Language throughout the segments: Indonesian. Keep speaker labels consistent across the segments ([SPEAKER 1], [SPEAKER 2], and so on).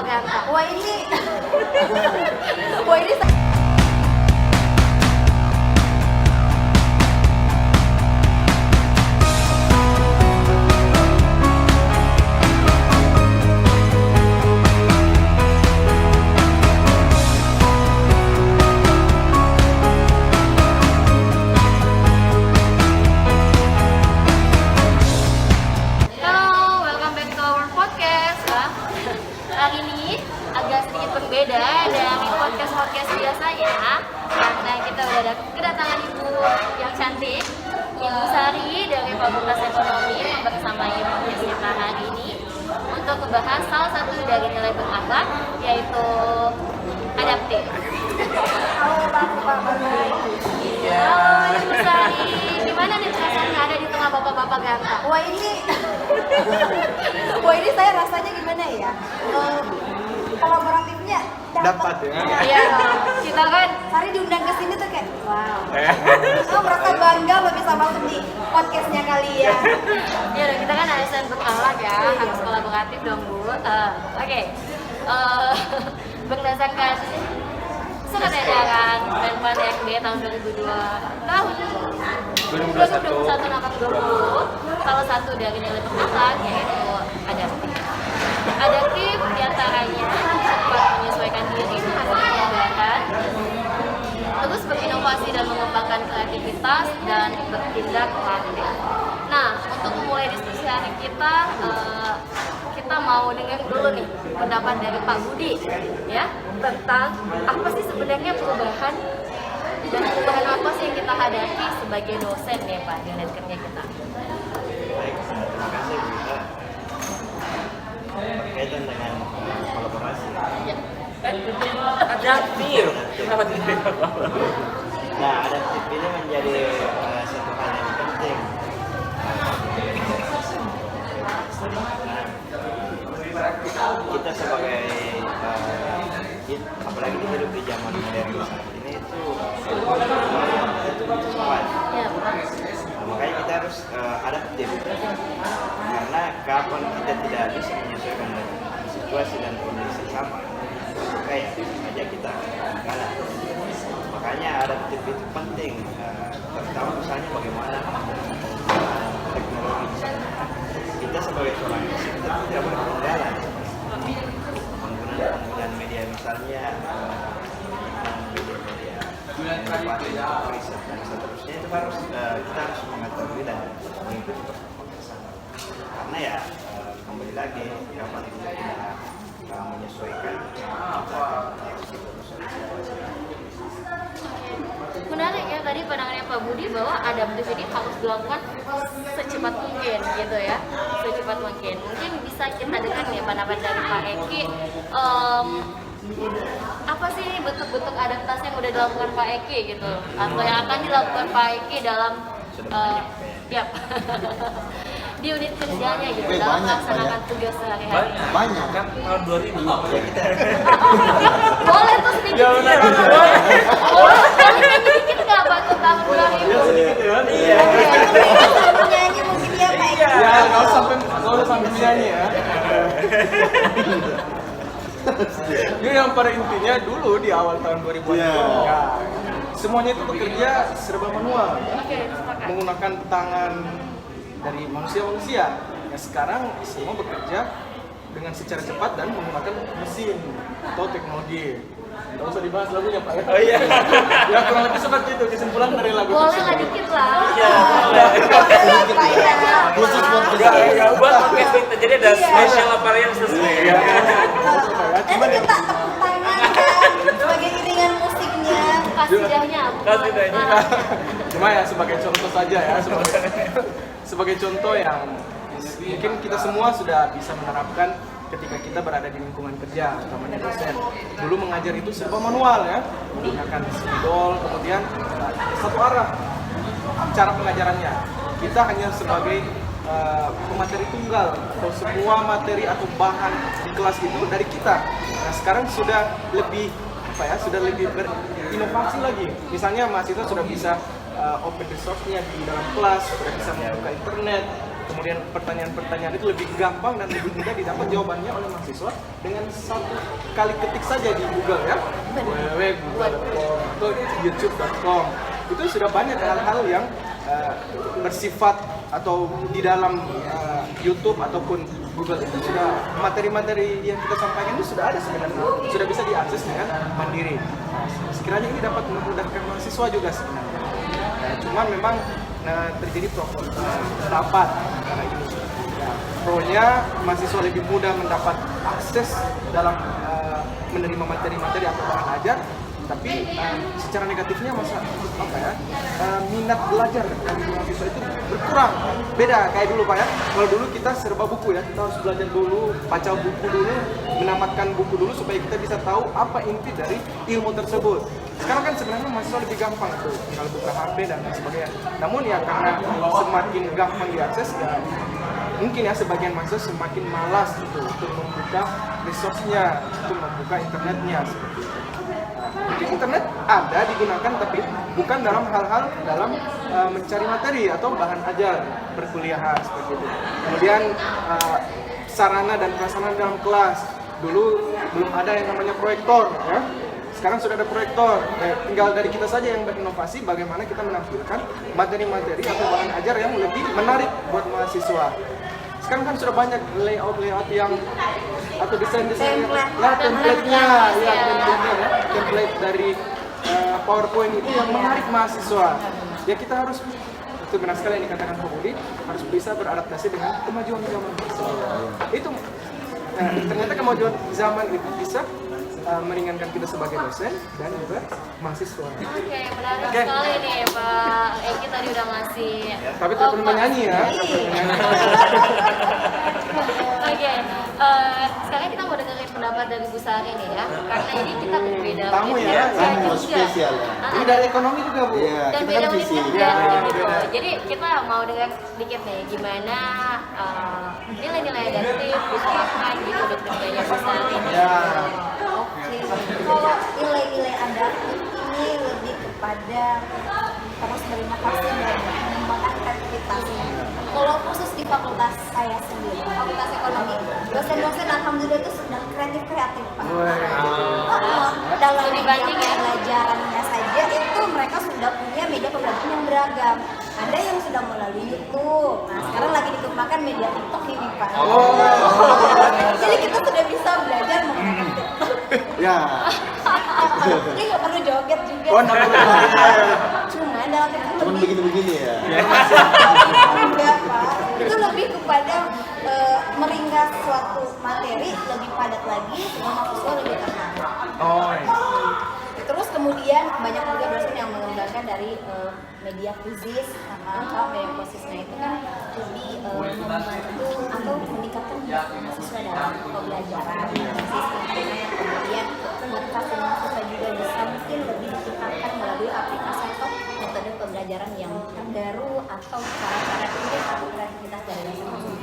[SPEAKER 1] propaganda. Wah ini Halo, welcome back to our podcast ya. Hari ini agak sedikit berbeda dari podcast biasanya karena kita udah ada kedatangan ibu yang cantik, Ibu Sari dari Fakultas Ekonomi bersama ibu kita hari ini untuk membahas salah satu dari nilai berakhlak yaitu adaptif. Halo Ibu Sari, gimana nih perasaannya ada di tengah bapak-bapak ganteng?
[SPEAKER 2] Wah ini saya rasanya gimana ya? Kolaboratifnya
[SPEAKER 3] dapat ya.
[SPEAKER 1] Iya, kita kan
[SPEAKER 2] Sari diundang ke sini tuh kayak wow. Oh, merasa bangga lo bisa masuk di podcastnya kalian.
[SPEAKER 1] ya kita kan ASN berakhlak ya, harus kolaboratif dong Bu. Oke. Berdasarkan surat edaran Menpan RB tahun 2021 nomor 20, salah satu dari nilai berakhlak yaitu adaptif. Adaptif diantaranya cepat menyesuaikan diri dengan perubahan, terus berinovasi dan mengembangkan kreativitas dan bertindak proaktif. Nah, untuk memulai diskusi hari kita mau dengar dulu nih pendapat dari Pak Budi ya tentang apa sih sebenarnya perubahan dan perubahan apa sih yang kita hadapi sebagai dosen ya Pak di unit kerja kita.
[SPEAKER 3] Baik, terima kasih Bu Ita. Berkaitan dengan kolaborasi.
[SPEAKER 1] Ya.
[SPEAKER 4] Adaptif. Kenapa tidak?
[SPEAKER 3] Nah, adaptif ini menjadi satu hal yang penting. Kita sebagai apalagi hidup di zaman modern saat ini itu cepat.
[SPEAKER 1] Ya,
[SPEAKER 3] Makanya kita harus adaptif karena kapan kita tidak bisa menyesuaikan dengan situasi dan kondisi sama, maka ya aja kita kalah. Makanya adaptif itu penting, terutama misalnya bagaimana teknologi. Kita sebagai seorang dosen kita tidak boleh ketinggalan penggunaan media misalnya media inovasi, riset dan seterusnya itu harus kita harus mengetahui dan mengikuti perkembangan sana. Karena ya kembali lagi kapan kita tidak menyesuaikan
[SPEAKER 1] menarik ya tadi pandangannya Pak Budi bahwa adaptif ini harus dilakukan secepat mungkin gitu ya, secepat mungkin. Mungkin bisa kita dengar nih pendapat dari Pak Eki. Apa sih bentuk-bentuk adaptasi yang udah dilakukan Pak Eki gitu, atau yang akan dilakukan Pak Eki dalam di unit kerjanya gitu dalam melaksanakan tugas sehari-hari.
[SPEAKER 4] Banyak kan tahun 2000.
[SPEAKER 1] Boleh tuh sedikit. Boleh sedikit nggak Pak tuh tahun 2000?
[SPEAKER 4] Iya.
[SPEAKER 2] Nyanyi mungkin ya Pak Eki.
[SPEAKER 5] Ya, nggak usah sampai nyanyi ya. Jadi yang pada intinya dulu di awal tahun 2000-an ya, semuanya itu bekerja serba manual,
[SPEAKER 1] Oke, sepakat.
[SPEAKER 5] menggunakan tangan dari manusia. Ya sekarang semua bekerja dengan secara cepat dan menggunakan mesin atau teknologi. Nggak usah dibahas lagunya Pak ya.
[SPEAKER 4] Oh iya.
[SPEAKER 5] Ya kurang lebih seperti itu kesimpulan dari lagu
[SPEAKER 1] Boleh
[SPEAKER 5] tersebut.
[SPEAKER 1] lah dikit lah.
[SPEAKER 4] Iya.
[SPEAKER 3] Khusus buat
[SPEAKER 4] Enggak buat podcast itu. Jadi ada special appearances nih.
[SPEAKER 5] Iya.
[SPEAKER 2] Nanti kita tepuk tangan kan sebagai iringan musiknya.
[SPEAKER 1] Kasidahnya.
[SPEAKER 4] Kasidahnya.
[SPEAKER 5] Cuma ya sebagai contoh saja ya, sebagai contoh yang mungkin kita semua sudah bisa menerapkan ketika kita berada di lingkungan kerja, utamanya dosen. Dulu mengajar itu serba manual ya, menggunakan spidol, kemudian satu arah cara pengajarannya. Kita hanya sebagai pemateri tunggal, atau semua materi atau bahan di kelas itu dari kita. Nah sekarang sudah lebih sudah lebih berinovasi lagi. Misalnya mahasiswa sudah bisa open resource-nya di dalam kelas, sudah bisa membuka internet, kemudian pertanyaan-pertanyaan itu lebih gampang dan lebih mudah didapat jawabannya oleh mahasiswa dengan satu kali ketik saja di Google ya, www.google.com atau youtube.com. Itu sudah banyak hal-hal yang bersifat atau di dalam YouTube ataupun Google itu sudah materi-materi yang kita sampaikan itu sudah ada sebenarnya, sudah bisa diakses dengan mandiri. Sekiranya ini dapat memudahkan mahasiswa juga sebenarnya. Cuman memang terjadi pendapat antara ini. Pro-nya mahasiswa lebih mudah mendapat akses dalam menerima materi-materi atau bahan ajar. Tapi secara negatifnya minat belajar dari mahasiswa itu berkurang. Beda kayak dulu Pak ya. Kalau dulu kita serba buku ya, kita harus belajar dulu, baca buku dulu, menamatkan buku dulu supaya kita bisa tahu apa inti dari ilmu tersebut. Sekarang kan sebenarnya mahasiswa lebih gampang tuh, tinggal buka HP dan sebagainya. Namun ya karena semakin gampang diakses ya, mungkin ya sebagian mahasiswa semakin malas gitu untuk membuka resource-nya, untuk membuka internetnya seperti itu. Jadi internet ada digunakan tapi bukan dalam hal-hal mencari materi atau bahan ajar perkuliahan seperti itu. Kemudian sarana dan prasarana dalam kelas dulu belum ada yang namanya proyektor ya. Sekarang sudah ada proyektor. Tinggal dari kita saja yang berinovasi bagaimana kita menampilkan materi-materi atau bahan ajar yang lebih menarik buat mahasiswa. Sekarang kan sudah banyak layout yang atau desain-desain template-nya template dari PowerPoint itu yang menarik mahasiswa. Ya kita harus, itu benar sekali yang dikatakan Pak Budi, harus bisa beradaptasi dengan kemajuan zaman. Itu ternyata kemajuan zaman itu bisa meringankan kita sebagai dosen dan juga mahasiswa.
[SPEAKER 1] Oke, menarik sekali nih Pak Eki tadi udah ngasih.
[SPEAKER 5] Tapi tak perlu menyanyi ya.
[SPEAKER 1] Oke, sekarang kita mau dengerin pendapat dari Bu Sari nih ya, karena ini kita berbeda.
[SPEAKER 5] Tamu ya,
[SPEAKER 6] tamu spesial ya.
[SPEAKER 5] Ini dari ekonomi juga Bu.
[SPEAKER 6] Iya,
[SPEAKER 1] Dan
[SPEAKER 6] kita
[SPEAKER 1] beda
[SPEAKER 6] kan visi.
[SPEAKER 1] juga gitu. Jadi kita mau dengar sedikit nih gimana nilai-nilai adaptif diterapkan gitu di kerjanya Bu Sari.
[SPEAKER 5] Ya.
[SPEAKER 2] Oke, kalau nilai-nilai adaptif ini lebih kepada terus berinovasi dan mengembangkan kreativitasnya. Kalau khusus di fakultas saya sendiri, fakultas ekonomi, dosen-dosen alhamdulillah itu sudah kreatif Pak. Dalam media pembelajarannya saja itu mereka sudah punya media pembelajaran yang beragam. Ada yang sudah melalui YouTube. Nah sekarang lagi dikembangkan media TikTok ini Pak. Jadi kita sudah bisa belajar menggunakan TikTok.
[SPEAKER 6] Ya.
[SPEAKER 2] Ini nggak perlu joget juga. Cuma dalam itu
[SPEAKER 6] Cuman
[SPEAKER 2] lebih
[SPEAKER 6] begini-begini ya.
[SPEAKER 2] enggak Pak. Itu lebih kepada meringkas suatu materi lebih padat lagi sehingga mahasiswa lebih tenang.
[SPEAKER 5] Oh. Iya.
[SPEAKER 2] Terus kemudian banyak juga dosen yang mengembangkan dari media quizzes, kalau media quizesnya itu kan lebih membantu atau meningkatkan mahasiswa dalam pembelajaran, kemudian motivasi mahasiswa juga bisa mungkin lebih ditingkatkan melalui aplikasi atau metode pembelajaran yang terbaru atau cara-cara unik atau kreativitas dari dosen.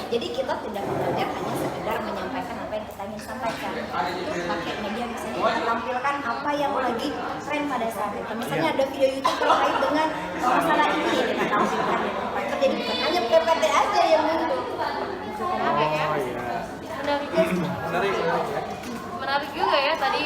[SPEAKER 2] Jadi kita tidak belajar hanya sekedar menyampaikan apa yang kita ingin sampaikan. Terus pakai media misalnya kita tampilkan apa yang lagi tren pada saat itu. Misalnya ada video YouTube terkait dengan masalah ini kita tampilkan di tempat. Jadi bukan hanya PPT aja yang muncul.
[SPEAKER 1] Menarik juga ya tadi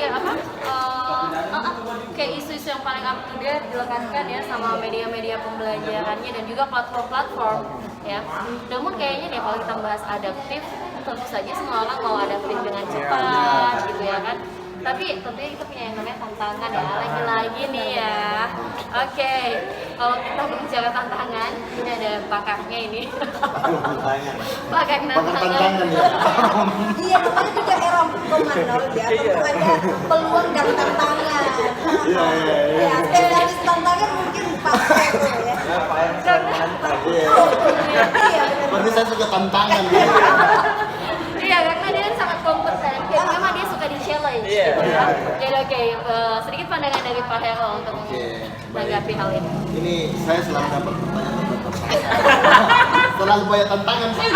[SPEAKER 1] kayak isu-isu yang paling up to date dilekatkan ya sama media-media pembelajarannya dan juga platform-platform ya. Namun kayaknya nih kalau kita bahas adaptif, tentu saja semua orang mau adaptif dengan cepat gitu ya kan. Tapi tentunya kita punya yang namanya tantangan ya, lagi-lagi nih ya. Oke, kalau kita berbicara tantangan, ini ada pakarnya ini. Pakar tantangan.
[SPEAKER 6] ya.
[SPEAKER 2] Iya, namanya juga era 4.0 ya. Tentu ada peluang dan tantangan. Ya, spesialis tantangan mungkin Pak Heru ya. Iya, benar.
[SPEAKER 6] Berarti saya suka tantangan dia.
[SPEAKER 1] Iya, karena dia sangat kompeten. Dan memang dia suka di-challenge.
[SPEAKER 4] Iya.
[SPEAKER 1] Gitu ya. Jadi oke, sedikit pandangan dari Pak Heru untuk menanggapi hal ini.
[SPEAKER 6] Ini saya selalu dapat pertanyaan. Selalu banyak tantangan sih.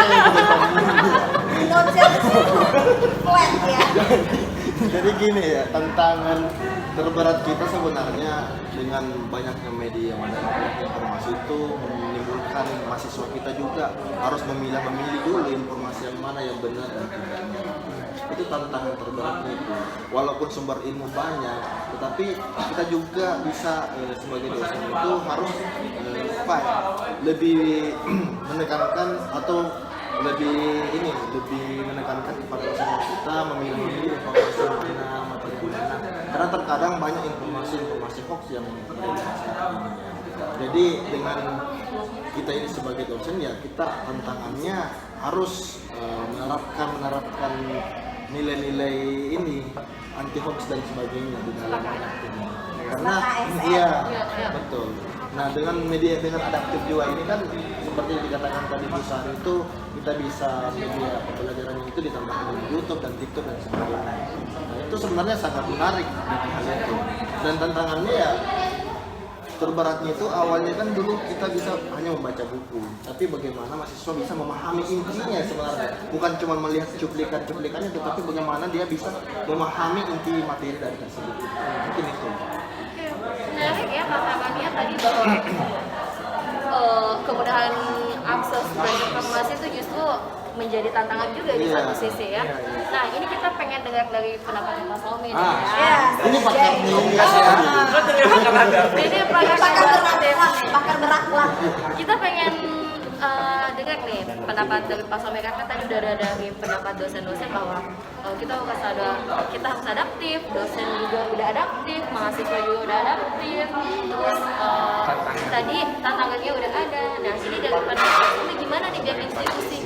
[SPEAKER 2] No challenge itu flat ya.
[SPEAKER 6] Jadi gini ya, tantangan terberat kita sebenarnya dengan banyaknya media, banyaknya informasi itu menimbulkan mahasiswa kita juga harus memilih dulu informasi yang mana yang benar dan tidaknya. Itu tantangan terberatnya itu. Walaupun sumber ilmu banyak, tetapi kita juga bisa sebagai dosen itu harus lebih menekankan atau lebih menekankan kepada dosen kita memilih informasi yang mana, materi mana. Karena terkadang banyak informasi hoax yang beredar. Jadi dengan kita ini sebagai dosen ya kita tantangannya harus menerapkan nilai-nilai ini anti hoax dan sebagainya di dalam ini. Karena iya betul. Nah dengan adaptif juga ini kan seperti yang dikatakan tadi Bu Sari itu kita bisa media pembelajaran itu ditambahkan di YouTube dan TikTok dan sebagainya. Nah, itu sebenarnya sangat menarik di hal itu. Dan tantangannya ya terberatnya itu awalnya kan dulu kita bisa hanya membaca buku, tapi bagaimana mahasiswa bisa memahami intinya sebenarnya, bukan cuma melihat cuplikannya, tetapi bagaimana dia bisa memahami inti materi dari tersebut. Mungkin itu.
[SPEAKER 1] Menarik ya tantangannya tadi bahwa kemudahan akses dan informasi itu justru menjadi tantangan juga di satu sisi ya. Nah ini kita pengen dengar dari pendapat Mas Omi nih ya.
[SPEAKER 6] Ini pakarnya
[SPEAKER 1] Ini pakar berakhlak. Kita pengen dengar nih pendapat dari Pak Somi karena tadi udah ada dari pendapat dosen-dosen bahwa kita harus adaptif, dosen juga udah adaptif, mahasiswa juga udah adaptif, terus tadi tantangannya udah ada. Nah ini dari pendapat Pak Somi gimana nih biar institusi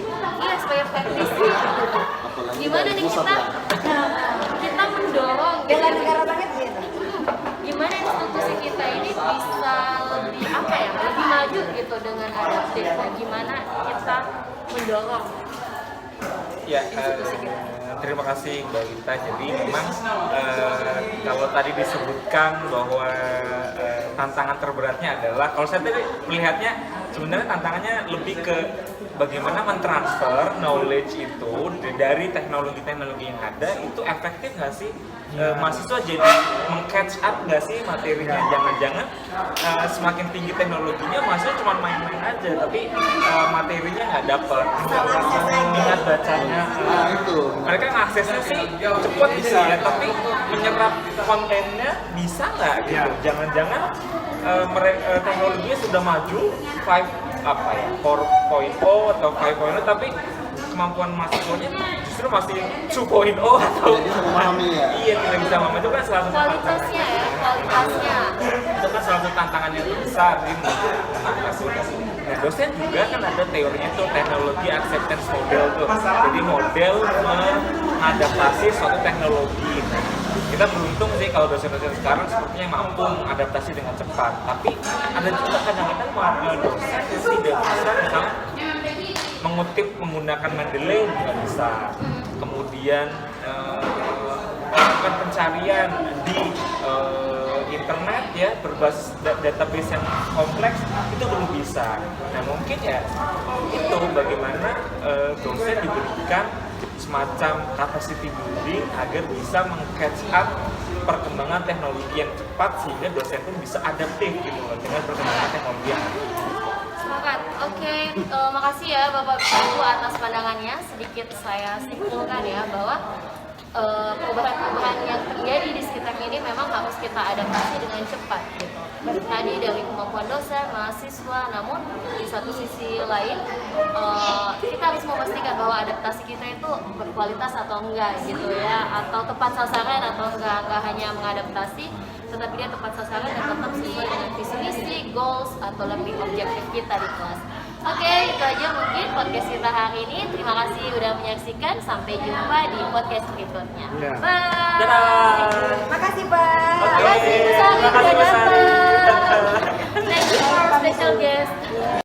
[SPEAKER 1] supaya praktisi gimana nih kita mendorong
[SPEAKER 2] bela negara banget gitu.
[SPEAKER 1] Gimana institusi kita ini bisa lebih maju gitu dengan adaptif, gimana kita mendorong institusi kita.
[SPEAKER 4] Terima kasih Mbak Gita. Jadi memang kalau tadi disebutkan bahwa tantangan terberatnya adalah, kalau saya tadi melihatnya sebenarnya tantangannya lebih ke bagaimana mentransfer knowledge itu dari teknologi-teknologi yang ada itu efektif nggak sih? Mahasiswa jadi meng-catch up nggak sih materinya? Jangan-jangan semakin tinggi teknologinya mahasiswa cuma main-main aja tapi materinya nggak dapat, minat bacanya.
[SPEAKER 6] Itu
[SPEAKER 4] Mereka ngaksesnya sih cepat bisa ya, tapi menyerap kontennya bisa nggak gitu? Jangan-jangan teknologinya sudah maju 4.0 atau 5.0 tapi kemampuan mahasiswanya justru masih 2.0 atau
[SPEAKER 6] memahami ya.
[SPEAKER 4] Iya, tidak bisa memahami. Itu kan salah satu
[SPEAKER 1] Kualitasnya ya, kualitasnya.
[SPEAKER 4] Itu kan salah satu tantangan yang besar di Nah, dosen juga kan ada teorinya tuh teknologi acceptance model tuh. Jadi model mengadaptasi suatu teknologi. Kita beruntung sih kalau dosen-dosen sekarang sepertinya mampu mengadaptasi dengan cepat. Tapi ada juga kadang-kadang dosen yang tidak bisa misalnya menggunakan Mendeley nggak bisa. Kemudian melakukan pencarian di internet ya berbasis database yang kompleks itu belum bisa. Nah mungkin ya itu bagaimana dosen diberikan semacam capacity building agar bisa meng-catch up perkembangan teknologi yang cepat sehingga dosen pun bisa adaptif gitu loh dengan perkembangan teknologi yang ada.
[SPEAKER 1] Sepakat. Oke, makasih ya Bapak Ibu atas pandangannya. Sedikit saya simpulkan ya bahwa perubahan-perubahan yang terjadi di sekitar ini memang harus kita adaptasi dengan cepat gitu. Tadi dari kemampuan dosen, mahasiswa, namun di satu sisi lain kita harus memastikan bahwa adaptasi kita itu berkualitas atau enggak gitu ya, atau tepat sasaran atau enggak hanya mengadaptasi tetapi dia tepat sasaran dan tetap sesuai dengan visi misi, goals atau learning objektif kita di kelas. Oke, itu aja mungkin podcast kita hari ini. Terima kasih udah menyaksikan. Sampai jumpa di podcast berikutnya. Bye.
[SPEAKER 4] Dadah.
[SPEAKER 2] Makasih Pak.
[SPEAKER 1] Makasih Bu Sari udah datang.